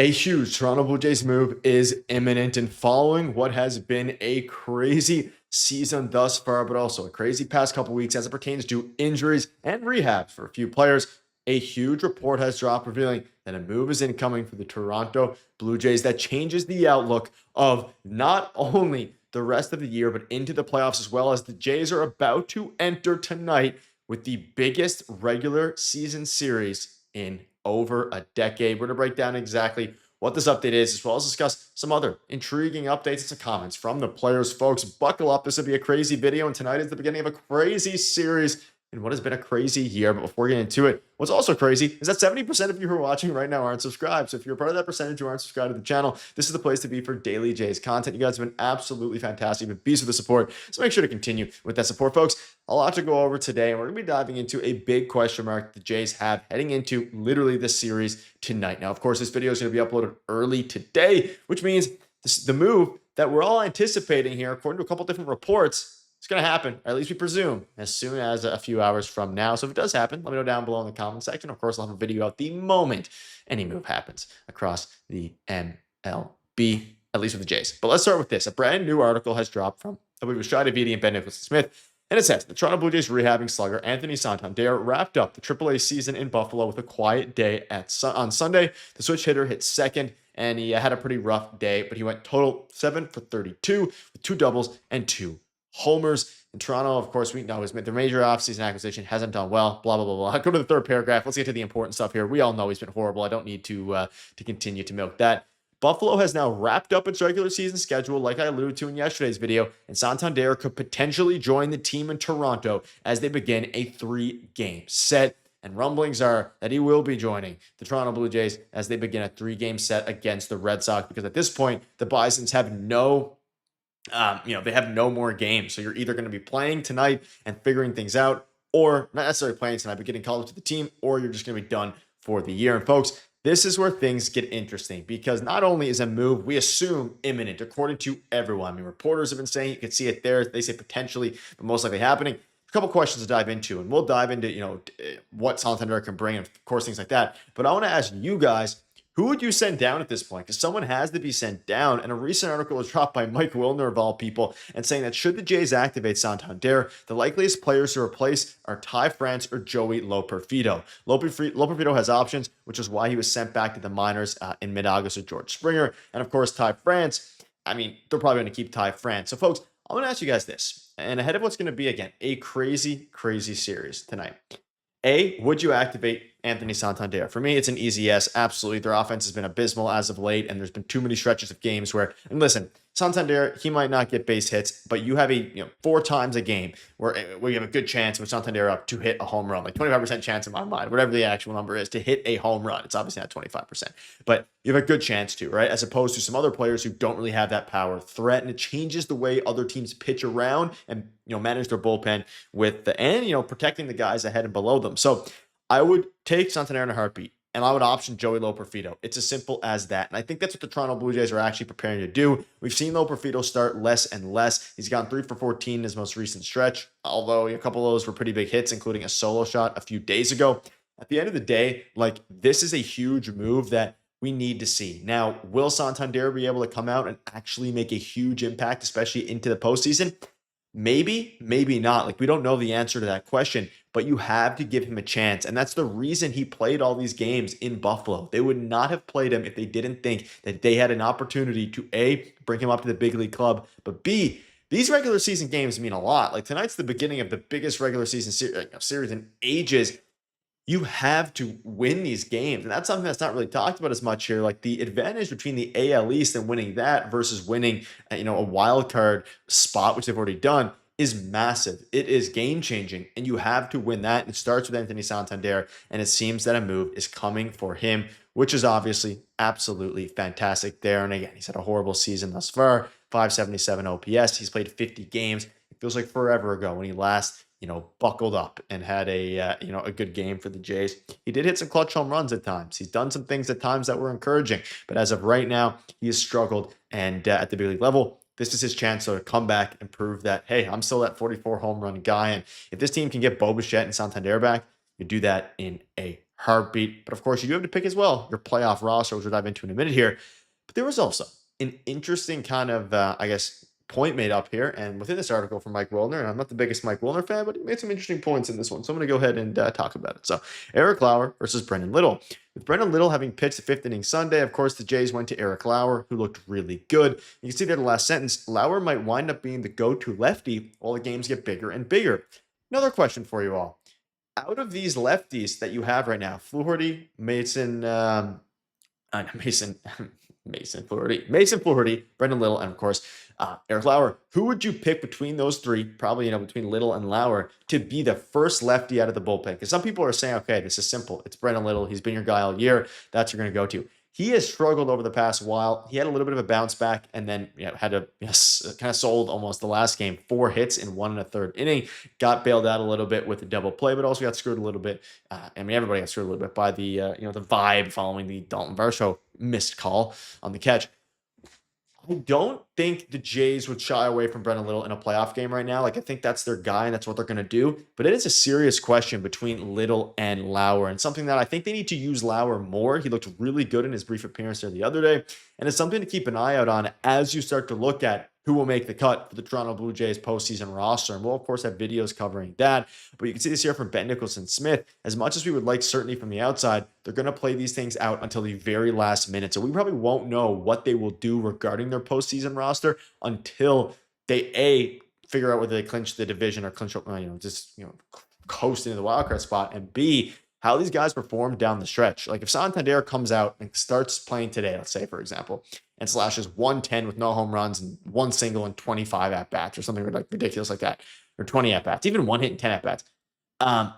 A huge Toronto Blue Jays move is imminent, and following what has been a crazy season thus far, but also a crazy past couple weeks as it pertains to injuries and rehabs for a few players. A huge report has dropped revealing that a move is incoming for the Toronto Blue Jays that changes the outlook of not only the rest of the year, but into the playoffs as well, as the Jays are about to enter tonight with the biggest regular season series in over a decade. We're going to break down exactly what this update is, as well as discuss some other intriguing updates and some comments from the players. Folks, buckle up. This will be a crazy video, and tonight is the beginning of a crazy series in what has been a crazy year. But before getting into it, what's also crazy is that 70% of you who are watching right now aren't subscribed. So if you're a part of that percentage who aren't subscribed to the channel, this is the place to be for daily Jays content. You guys have been absolutely fantastic. You've been beasts with the support. So make sure to continue with that support, folks. A lot to go over today, and we're going to be diving into a big question mark the Jays have heading into literally this series tonight. Now, of course, this video is going to be uploaded early today, which means the move that we're all anticipating here, according to a couple different reports, it's going to happen, or at least we presume, as soon as a few hours from now. So if it does happen, let me know down below in the comment section. Of course, I'll have a video out the moment any move happens across the MLB, at least with the Jays. But let's start with this. A brand new article has dropped from, I believe it was Schneider and Ben Nicholson-Smith, and it says, the Toronto Blue Jays rehabbing slugger Anthony Santander wrapped up the AAA season in Buffalo with a quiet day on Sunday. The switch hitter hit second, and he had a pretty rough day, but he went total 7 for 32 with 2 doubles and 2 homers. In Toronto, of course, we know their major offseason acquisition hasn't done well, blah, blah, blah, blah. Go to the third paragraph. Let's get to the important stuff here. We all know he's been horrible. I don't need to continue to milk that. Buffalo has now wrapped up its regular season schedule, like I alluded to in yesterday's video, and Santander could potentially join the team in Toronto as they begin a 3-game set. And rumblings are that he will be joining the Toronto Blue Jays as they begin a 3-game set against the Red Sox, because at this point, the Bisons have they have no more games. So you're either going to be playing tonight and figuring things out, or not necessarily playing tonight, but getting called up to the team, or you're just going to be done for the year. And folks, this is where things get interesting, because not only is a move, we assume, imminent, according to everyone. I mean, reporters have been saying, you can see it there. They say potentially, but most likely happening. A couple questions to dive into, and we'll dive into, what Santander can bring, and of course, things like that. But I want to ask you guys, who would you send down at this point? Because someone has to be sent down. And a recent article was dropped by Mike Wilner, of all people, and saying that should the Jays activate Santander, the likeliest players to replace are Ty France or Joey Loperfido. Loperfido has options, which is why he was sent back to the minors in mid-August with George Springer. And of course, Ty France, I mean, they're probably going to keep Ty France. So folks, I'm going to ask you guys this, and ahead of what's going to be, again, a crazy, crazy series tonight. A, would you activate Anthony Santander? For me, it's an easy yes. Absolutely. Their offense has been abysmal as of late, and there's been too many stretches of games where, and listen, Santander, he might not get base hits, but you have 4 times a game where you have a good chance with Santander up to hit a home run, like 25% chance in my mind, whatever the actual number is, to hit a home run. It's obviously not 25%, but you have a good chance to, right? As opposed to some other players who don't really have that power threat, and it changes the way other teams pitch around and manage their bullpen with protecting the guys ahead and below them. So I would take Santander in a heartbeat, and I would option Joey Loperfido. It's as simple as that. And I think that's what the Toronto Blue Jays are actually preparing to do. We've seen Loperfido start less and less. He's gone 3 for 14 in his most recent stretch, although a couple of those were pretty big hits, including a solo shot a few days ago. At the end of the day, this is a huge move that we need to see. Now, will Santander be able to come out and actually make a huge impact, especially into the postseason? Maybe, maybe not. We don't know the answer to that question, but you have to give him a chance. And that's the reason he played all these games in Buffalo. They would not have played him if they didn't think that they had an opportunity to A, bring him up to the big league club, but B, these regular season games mean a lot. Tonight's the beginning of the biggest regular season series in ages. You have to win these games. And that's something that's not really talked about as much here. The advantage between the AL East and winning that versus winning, a wild card spot, which they've already done, is massive. It is game changing, and you have to win that. It starts with Anthony Santander, and it seems that a move is coming for him, which is obviously absolutely fantastic there. And again, he's had a horrible season thus far, 577 OPS. He's played 50 games. It feels like forever ago when he last buckled up and had a good game for the Jays. He did hit some clutch home runs at times. He's done some things at times that were encouraging, but as of right now, he has struggled. And at the big league level, this is his chance to come back and prove that, hey, I'm still that 44 home run guy. And if this team can get Bichette and Santander back, you do that in a heartbeat. But of course, you do have to pick as well your playoff roster, which we'll dive into in a minute here. But there was also an interesting kind of, point made up here. And within this article from Mike Wilner, and I'm not the biggest Mike Wilner fan, but he made some interesting points in this one. So I'm going to go ahead and talk about it. So Eric Lauer versus Brendan Little. With Brendan Little having pitched the 5th inning Sunday, of course, the Jays went to Eric Lauer, who looked really good. You can see there in the last sentence, Lauer might wind up being the go-to lefty while the games get bigger and bigger. Another question for you all. Out of these lefties that you have right now, Flaherty, Mason Flaherty, Brendan Little, and of course, Eric Lauer. Who would you pick between those three, probably, between Little and Lauer, to be the first lefty out of the bullpen? Because some people are saying, okay, this is simple. It's Brendan Little. He's been your guy all year. That's who you're going to go to. He has struggled over the past while. He had a little bit of a bounce back and then had to kind of sold almost the last game. 4 hits in 1 1/3 inning. Got bailed out a little bit with the double play, but also got screwed a little bit. Everybody got screwed a little bit by the the vibe following the Dalton Varsho missed call on the catch. I don't think the Jays would shy away from Brendan Little in a playoff game right now. I think that's their guy and that's what they're going to do. But it is a serious question between Little and Lauer, and something that I think they need to use Lauer more. He looked really good in his brief appearance there the other day. And it's something to keep an eye out on as you start to look at who will make the cut for the Toronto Blue Jays postseason roster. And we'll, of course, have videos covering that. But you can see this here from Ben Nicholson Smith. As much as we would like certainty from the outside, they're going to play these things out until the very last minute. So we probably won't know what they will do regarding their postseason roster until they, figure out whether they clinch the division or clinch, coast into the wildcard spot, and B, how these guys perform down the stretch. Like if Santander comes out and starts playing today, let's say, for example, and slashes 110 with no home runs and 1 single and 25 at-bats or something ridiculous like that, or 20 at-bats, even 1 hit and 10 at-bats, they're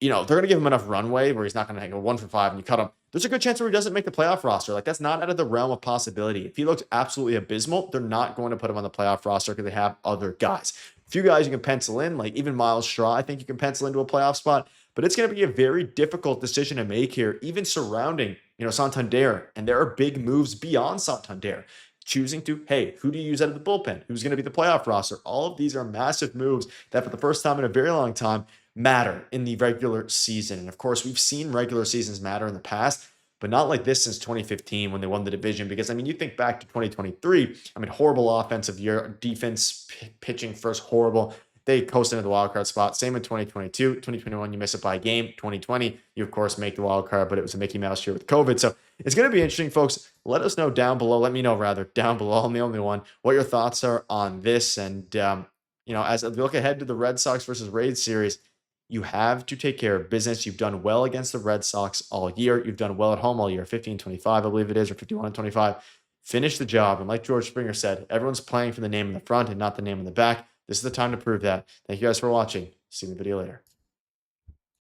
going to give him enough runway where he's not going to go 1 for 5 and you cut him. There's a good chance where he doesn't make the playoff roster. That's not out of the realm of possibility. If he looks absolutely abysmal, they're not going to put him on the playoff roster because they have other guys. A few guys you can pencil in, like even Miles Straw, I think you can pencil into a playoff spot. But it's going to be a very difficult decision to make here, even surrounding, Santander. And there are big moves beyond Santander. Choosing to, who do you use out of the bullpen? Who's going to be the playoff roster? All of these are massive moves that for the first time in a very long time matter in the regular season. And of course, we've seen regular seasons matter in the past, but not like this since 2015 when they won the division. Because, you think back to 2023, horrible offensive year, defense, pitching first, horrible. They coasted into the wild card spot. Same in 2022. 2021, you miss it by a game. 2020, you, of course, make the wild card, but it was a Mickey Mouse year with COVID. So it's going to be interesting, folks. Let us know down below. Let me know, rather, down below. I'm the only one. What your thoughts are on this. And, as we look ahead to the Red Sox versus Rays series, you have to take care of business. You've done well against the Red Sox all year. You've done well at home all year. 15-25, I believe it is, or 51-25. Finish the job. And like George Springer said, everyone's playing for the name in the front and not the name in the back. This is the time to prove that. Thank you guys for watching. See you in the video later.